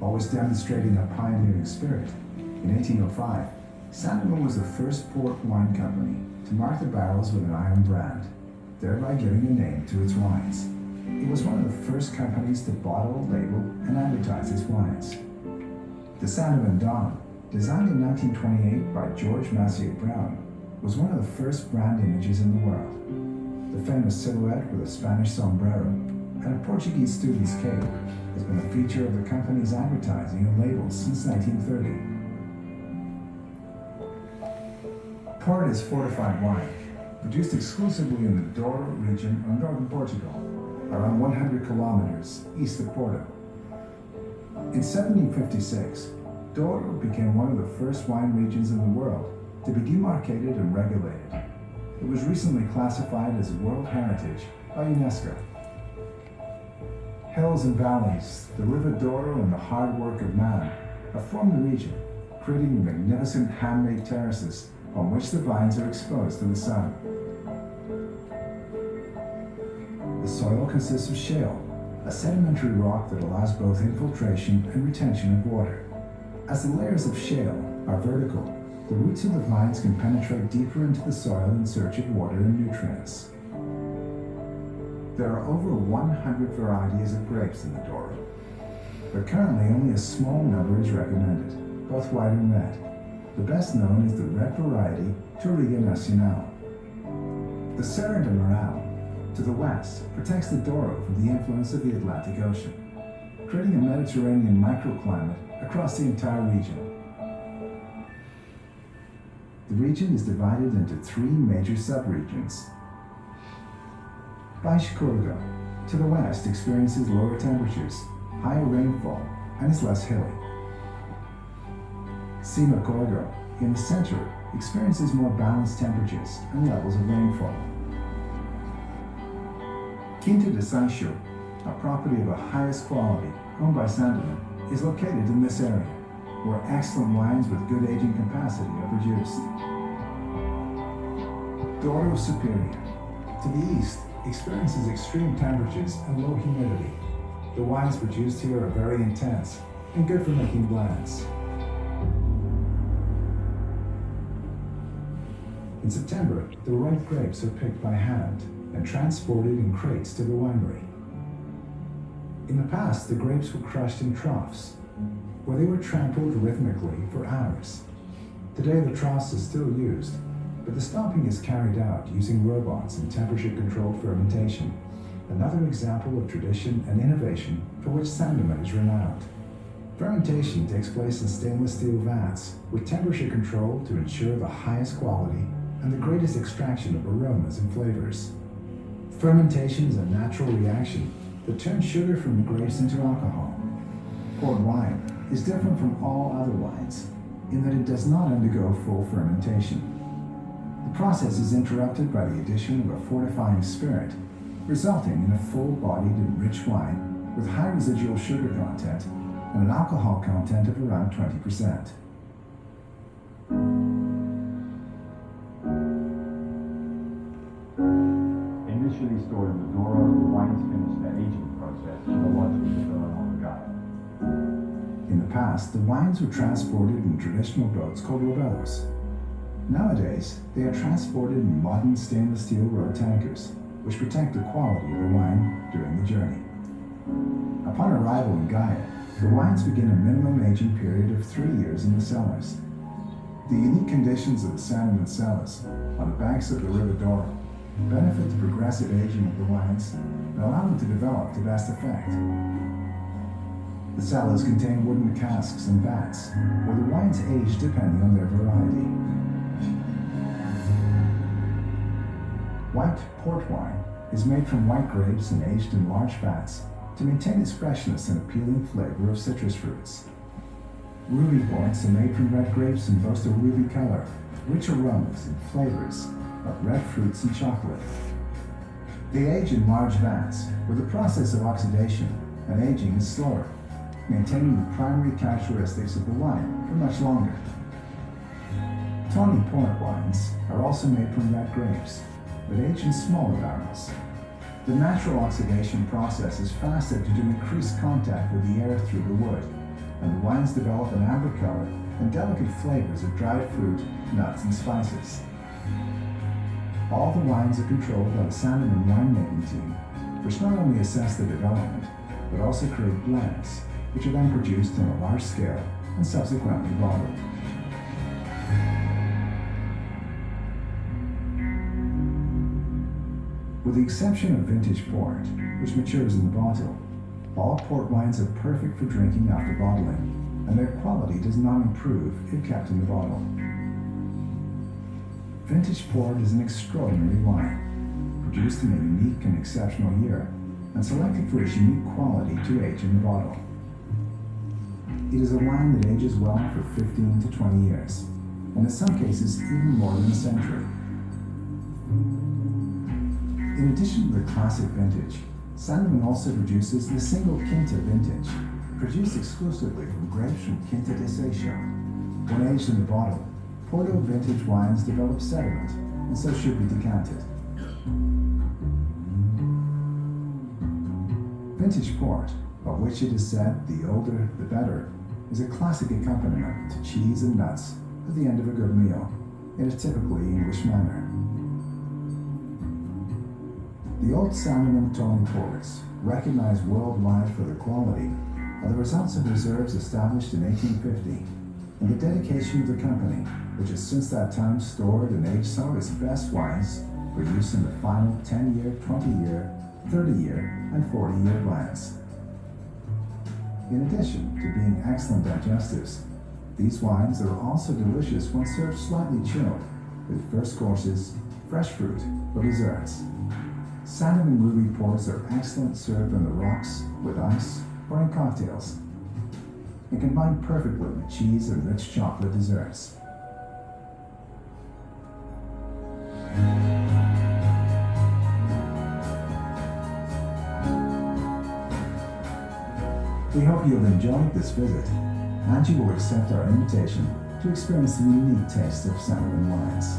always demonstrating a pioneering spirit. In 1805, Sandeman was the first port wine company to mark the barrels with an iron brand, thereby giving a name to its wines. It was one of the first companies to bottle, label, and advertise its wines. The Sandeman Dawn, designed in 1928 by George Massier Brown, was one of the first brand images in the world. The famous silhouette with a Spanish sombrero and a Portuguese student's cape has been a feature of the company's advertising and labels since 1930. Port is fortified wine, produced exclusively in the Douro region of northern Portugal, around 100 kilometers east of Porto. In 1756, Douro became one of the first wine regions in the world to be demarcated and regulated. It was recently classified as a World Heritage by UNESCO. Hills and valleys, the River Douro and the hard work of man have formed the region, creating magnificent handmade terraces on which the vines are exposed to the sun. The soil consists of shale, a sedimentary rock that allows both infiltration and retention of water. As the layers of shale are vertical, the roots of the vines can penetrate deeper into the soil in search of water and nutrients. There are over 100 varieties of grapes in the Douro, but currently only a small number is recommended, both white and red. The best known is the red variety, Touriga Nacional. The Serra de Moral, to the west, protects the Douro from the influence of the Atlantic Ocean, creating a Mediterranean microclimate across the entire region. The region is divided into three major subregions. Baixo Corgo, to the west, experiences lower temperatures, higher rainfall, and is less hilly. Cima Corgo, in the center, experiences more balanced temperatures and levels of rainfall. Quinta de Sancho, a property of the highest quality, owned by Sandeman, is located in this area, where excellent wines with good aging capacity are produced. Douro Superior, to the east, experiences extreme temperatures and low humidity. The wines produced here are very intense and good for making blends. In September, the ripe grapes are picked by hand and transported in crates to the winery. In the past, the grapes were crushed in troughs, where they were trampled rhythmically for hours. Today, the troughs are still used, but the stomping is carried out using robots and temperature-controlled fermentation, another example of tradition and innovation for which Sandeman is renowned. Fermentation takes place in stainless steel vats with temperature control to ensure the highest quality and the greatest extraction of aromas and flavors. Fermentation is a natural reaction that turns sugar from the grapes into alcohol. Port wine is different from all other wines in that it does not undergo full fermentation. The process is interrupted by the addition of a fortifying spirit, resulting in a full-bodied and rich wine with high residual sugar content and an alcohol content of around 20%. Initially stored in the Douro, the wines finish their aging process in the lodges of the Gaia. In the past, the wines were transported in traditional boats called robelos. Nowadays, they are transported in modern stainless steel road tankers, which protect the quality of the wine during the journey. Upon arrival in Gaia, the wines begin a minimum aging period of 3 years in the cellars. The unique conditions of the Sandeman cellars on the banks of the River Douro benefit the progressive aging of the wines and allow them to develop to best effect. The cellars contain wooden casks and vats, where the wines age depending on their variety. White port wine is made from white grapes and aged in large vats to maintain its freshness and appealing flavor of citrus fruits. Ruby ports are made from red grapes and boast a ruby color, rich aromas and flavors of red fruits and chocolate. They age in large vats, where the process of oxidation and aging is slower, maintaining the primary characteristics of the wine for much longer. Tawny port wines are also made from red grapes, but age in smaller barrels. The natural oxidation process is faster due to increased contact with the air through the wood, and the wines develop an amber color and delicate flavors of dried fruit, nuts, and spices. All the wines are controlled by the Sandeman winemaking team, which not only assess the development, but also create blends, which are then produced on a large scale and subsequently bottled. With the exception of vintage port, which matures in the bottle, all port wines are perfect for drinking after bottling, and their quality does not improve if kept in the bottle. Vintage port is an extraordinary wine, produced in a unique and exceptional year, and selected for its unique quality to age in the bottle. It is a wine that ages well for 15 to 20 years, and in some cases even more than a century. In addition to the classic vintage, Sandeman also produces the single Quinta vintage, produced exclusively from grapes from Quinta de Seixo. When aged in the bottle, Porto vintage wines develop sediment, and so should be decanted. Vintage port, of which it is said the older the better, is a classic accompaniment to cheese and nuts at the end of a good meal, in a typically English manner. The old Sandeman Tawny ports, recognized worldwide for their quality, are the results of reserves established in 1850, and the dedication of the company, which has since that time stored and aged some of its best wines for use in the final 10-year, 20-year, 30-year, and 40-year blends. In addition to being excellent digestives, these wines are also delicious when served slightly chilled, with first courses, fresh fruit, or desserts. Sandeman Ruby ports are excellent served on the rocks, with ice, or in cocktails, and combine perfectly with cheese and rich chocolate desserts. We hope you have enjoyed this visit, and you will accept our invitation to experience the unique taste of Sandeman wines.